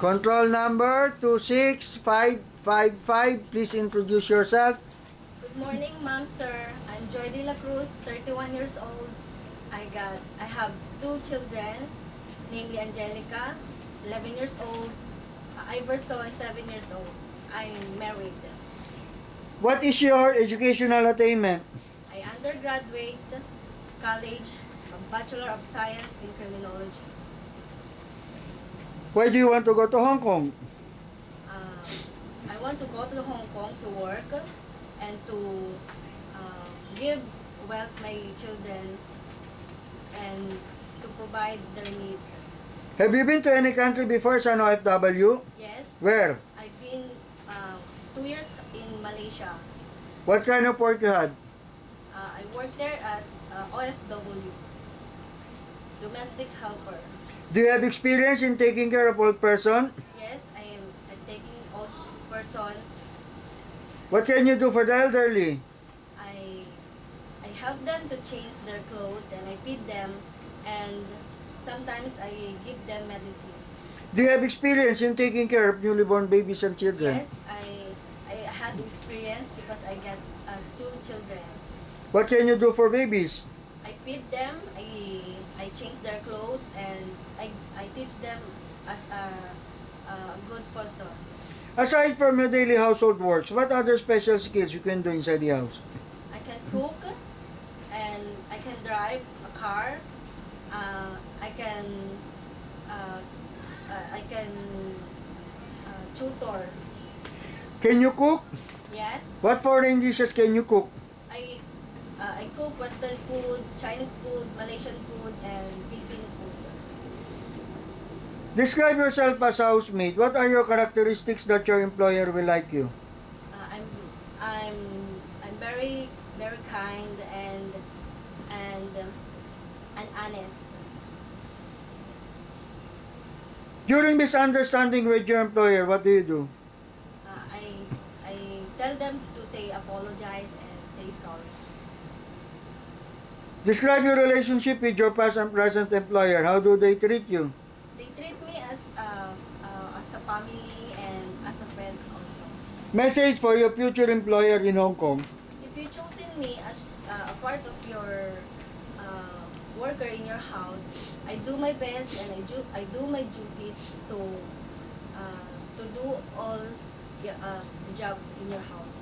Control number 26555. Please introduce yourself. Good morning, ma'am, sir. I'm Joy De La Cruz, 31 years old. I have two children, namely Angelica, 11 years old, Iverson, 7 years old. I'm married. What is your educational attainment? I undergraduate college, a Bachelor of Science in Criminology. Why do you want to go to Hong Kong? I want to go to Hong Kong to work and to give wealth my children and to provide their needs. Have you been to any country before as an OFW? Yes, Where? I've been 2 years in Malaysia. What kind of work you had? I worked there at OFW, domestic helper. Do you have experience in taking care of old person? Yes, I'm taking old person. What can you do for the elderly? I help them to change their clothes and I feed them, and sometimes I give them medicine. Do you have experience in taking care of newly born babies and children? Yes, I had experience because I got two children. What can you do for babies? I feed them, I change their clothes, and I teach them as a good person. Aside from your daily household works, what other special skills you can do inside the house? I can cook, and I can drive a car. I can tutor. Can you cook? Yes, What foreign dishes can you cook? I cook Western food, Chinese food, Malaysian food, and Filipino food. Describe yourself as housemaid. What are your characteristics that your employer will like you? I'm very kind and honest. During misunderstanding with your employer, what do you do? I tell them to say apologize and say sorry. Describe your relationship with your past and present employer. How do they treat you? They treat me as a family and as a friend also. Message for your future employer in Hong Kong. If you choosing me as a part of your worker in your house, I do my best and I do my duties to do all the job in your house.